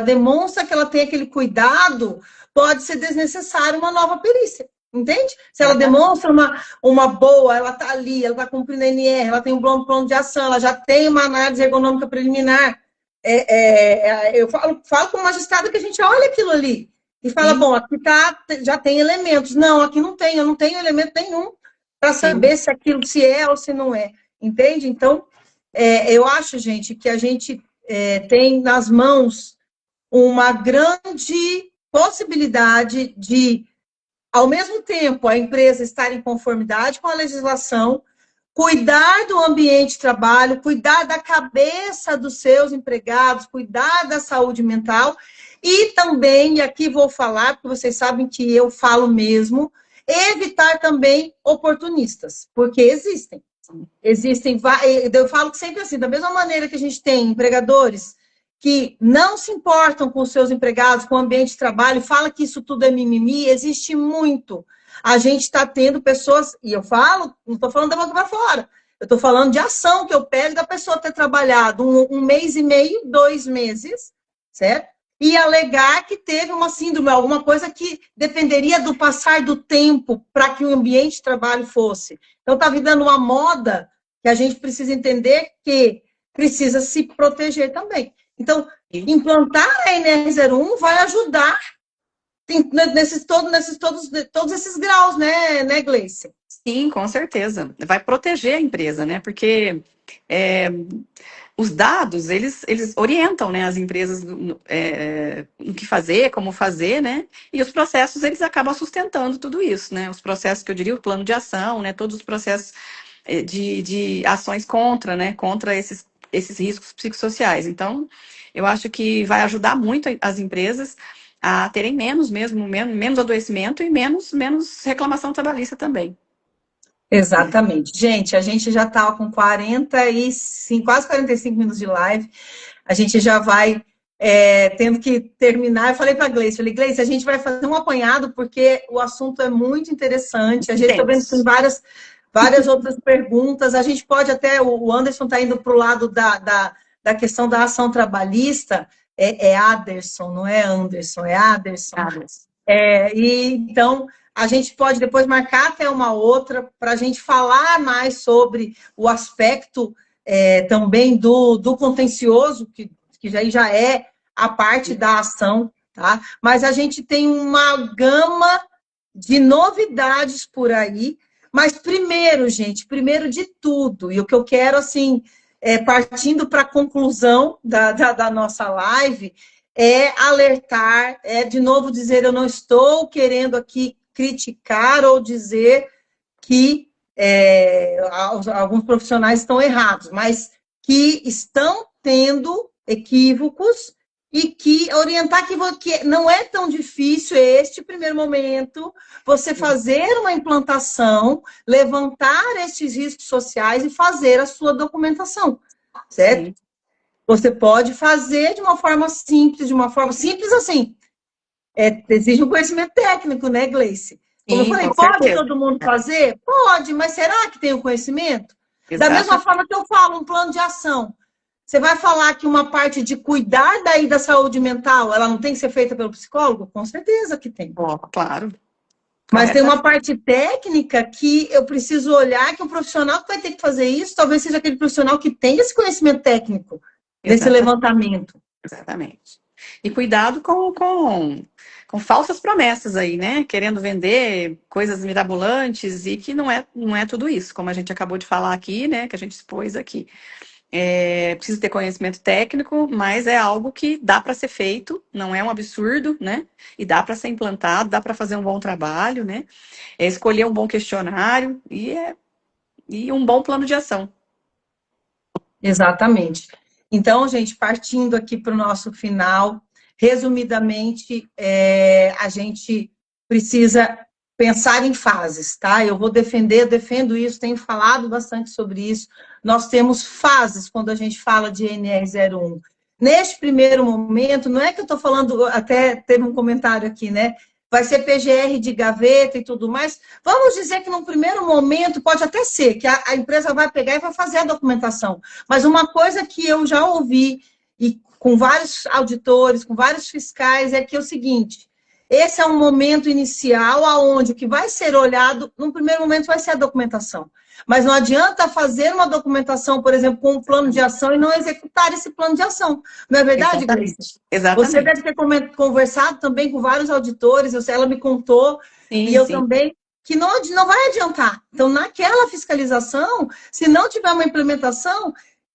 demonstra que ela tem aquele cuidado, pode ser desnecessário uma nova perícia. Entende? Se ela demonstra uma boa, ela está ali, ela está cumprindo a NR, ela tem um bom plano de ação, ela já tem uma análise ergonômica preliminar. Eu falo com o magistrado que a gente olha aquilo ali e fala, bom, aqui já tem elementos. Não, aqui não tem, eu não tenho elemento nenhum para saber se aquilo se é ou se não é. Entende? Então, eu acho, gente, que a gente tem nas mãos uma grande possibilidade de, ao mesmo tempo, a empresa estar em conformidade com a legislação, cuidar do ambiente de trabalho, cuidar da cabeça dos seus empregados, cuidar da saúde mental e também, e aqui vou falar, porque vocês sabem que eu falo mesmo, evitar também oportunistas, porque existem. Eu falo sempre assim, da mesma maneira que a gente tem empregadores que não se importam com os seus empregados, com o ambiente de trabalho, fala que isso tudo é mimimi, existe muito. A gente está tendo pessoas, e eu falo, não estou falando da boca para fora, eu estou falando de ação que eu pego da pessoa ter trabalhado um mês e meio, 2 meses, certo? E alegar que teve uma síndrome, alguma coisa que dependeria do passar do tempo para que o ambiente de trabalho fosse. Então, está virando uma moda que a gente precisa entender que precisa se proteger também. Então, implantar a NR01 vai ajudar todos esses graus, né, Gleice? Sim, com certeza. Vai proteger a empresa, né? Porque os dados, eles orientam, né, as empresas no que fazer, como fazer, né? E os processos, eles acabam sustentando tudo isso, né? Os processos que eu diria, o plano de ação, né? Todos os processos de ações contra, né? Contra esses riscos psicossociais. Então, eu acho que vai ajudar muito as empresas a terem menos adoecimento e menos reclamação trabalhista também. Exatamente. Gente, a gente já está com 45, quase 45 minutos de live. A gente já vai tendo que terminar. Eu falei para a Gleice, a gente vai fazer um apanhado, porque o assunto é muito interessante. A gente está vendo que tem várias outras perguntas. A gente pode até, o Anderson está indo para o lado da questão da ação trabalhista. É Aderson, não é Anderson, é Aderson. E então, a gente pode depois marcar até uma outra para a gente falar mais sobre o aspecto também do contencioso, que já é a parte da ação, tá? Mas a gente tem uma gama de novidades por aí. Mas primeiro, gente, primeiro de tudo, e o que eu quero, assim, partindo para a conclusão da nossa live, é alertar, de novo dizer, eu não estou querendo aqui criticar ou dizer que alguns profissionais estão errados, mas que estão tendo equívocos e que orientar que não é tão difícil este primeiro momento, você fazer uma implantação, levantar estes riscos sociais e fazer a sua documentação, certo? Sim. Você pode fazer de uma forma simples assim, exige um conhecimento técnico, né, Gleice? Como eu falei, pode todo mundo fazer? Pode, mas será que tem o conhecimento? Exato. Da mesma forma que eu falo, um plano de ação. Você vai falar que uma parte de cuidar daí da saúde mental, ela não tem que ser feita pelo psicólogo? Com certeza que tem. Claro. Mas tem uma parte técnica que eu preciso olhar, que o profissional que vai ter que fazer isso, talvez seja aquele profissional que tem esse conhecimento técnico, desse levantamento. Exatamente. E cuidado com falsas promessas aí, né? Querendo vender coisas mirabolantes e que não é tudo isso, como a gente acabou de falar aqui, né? Que a gente expôs aqui. Precisa ter conhecimento técnico, mas é algo que dá para ser feito, não é um absurdo, né? E dá para ser implantado, dá para fazer um bom trabalho, né? Escolher um bom questionário e um bom plano de ação. Exatamente. Então, gente, partindo aqui para o nosso final, resumidamente, a gente precisa pensar em fases, tá? Eu defendo isso, tenho falado bastante sobre isso. Nós temos fases quando a gente fala de NR01. Neste primeiro momento, não é que eu estou falando, até teve um comentário aqui, né? Vai ser PGR de gaveta e tudo mais. Vamos dizer que, num primeiro momento, pode até ser que a empresa vai pegar e vai fazer a documentação. Mas uma coisa que eu já ouvi, e com vários auditores, com vários fiscais, é que é o seguinte: esse é um momento inicial onde o que vai ser olhado, num primeiro momento, vai ser a documentação. Mas não adianta fazer uma documentação, por exemplo, com um plano de ação e não executar esse plano de ação. Não é verdade, Gleice? Exatamente. Você deve ter conversado também com vários auditores, ela me contou, e eu também, que não vai adiantar. Então, naquela fiscalização, se não tiver uma implementação,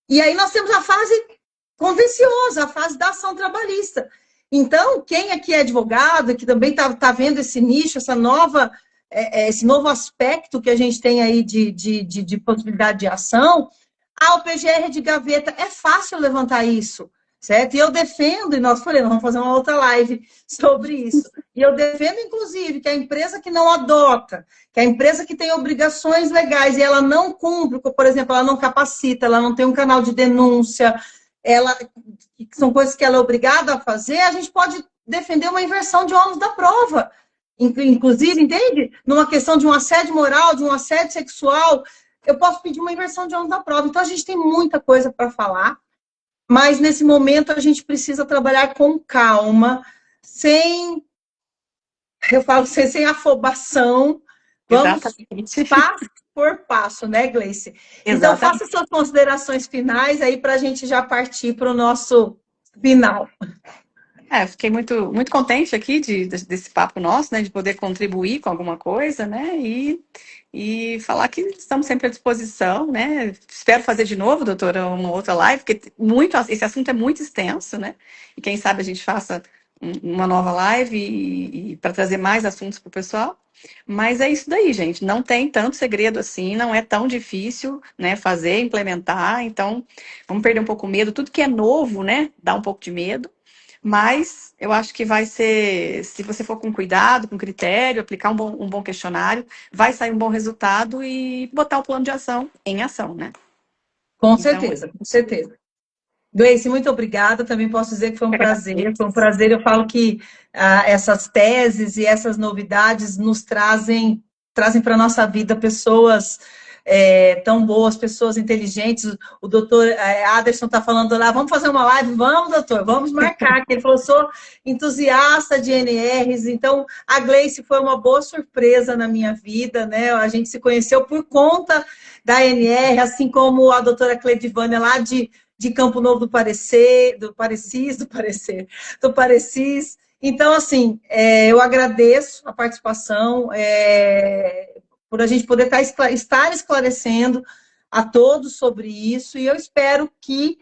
e aí nós temos a fase contenciosa, a fase da ação trabalhista. Então, quem aqui é advogado, que também está vendo esse nicho, esse novo aspecto que a gente tem aí de possibilidade de ação, o PGR de gaveta, é fácil levantar isso, certo? E eu defendo, e nós vamos fazer uma outra live sobre isso, e eu defendo, inclusive, que a empresa que não adota, que a empresa que tem obrigações legais e ela não cumpre, por exemplo, ela não capacita, ela não tem um canal de denúncia, são coisas que ela é obrigada a fazer, a gente pode defender uma inversão de ônus da prova. Inclusive, entende? Numa questão de um assédio moral, de um assédio sexual, eu posso pedir uma inversão de ônus da prova. Então, a gente tem muita coisa para falar, mas nesse momento a gente precisa trabalhar com calma, sem afobação. Vamos passo por passo, né, Gleice? Exatamente. Então, faça suas considerações finais aí para a gente já partir para o nosso final. Fiquei muito, muito contente aqui desse papo nosso, né, de poder contribuir com alguma coisa, né, e falar que estamos sempre à disposição, né. Espero fazer de novo, doutora, uma outra live, porque esse assunto é muito extenso, né, e quem sabe a gente faça uma nova live e para trazer mais assuntos para o pessoal. Mas é isso daí, gente. Não tem tanto segredo assim, não é tão difícil, né, fazer, implementar. Então, vamos perder um pouco o medo. Tudo que é novo, né, dá um pouco de medo. Mas eu acho que vai ser, se você for com cuidado, com critério, aplicar um bom questionário, vai sair um bom resultado e botar o plano de ação em ação, né? Com certeza, com certeza. Gleice, muito obrigada. Também posso dizer que foi um prazer. Foi um prazer. Eu falo que essas teses e essas novidades nos trazem para a nossa vida pessoas tão boas, pessoas inteligentes. O doutor Aderson está falando lá, vamos fazer uma live? Vamos, doutor, vamos marcar. Ele falou, sou entusiasta de NRs, então a Gleice foi uma boa surpresa na minha vida, né? A gente se conheceu por conta da NR, assim como a doutora Cledivânia lá de Campo Novo do Parecis. Então, assim, eu agradeço a participação, por a gente poder estar esclarecendo a todos sobre isso, e eu espero que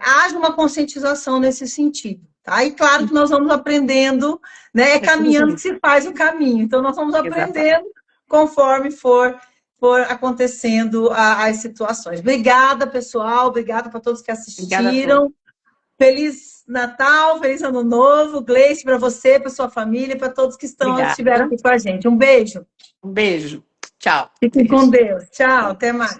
haja uma conscientização nesse sentido. Tá? E claro que nós vamos aprendendo, né? É caminhando que se faz o caminho. Então, nós vamos aprendendo conforme for acontecendo as situações. Obrigada, pessoal. Obrigada para todos que assistiram. Feliz Natal, feliz Ano Novo. Gleice, para você, para sua família, para todos que estiveram aqui com a gente. Um beijo. Um beijo. Tchau. Fiquem com Deus. Tchau, até mais.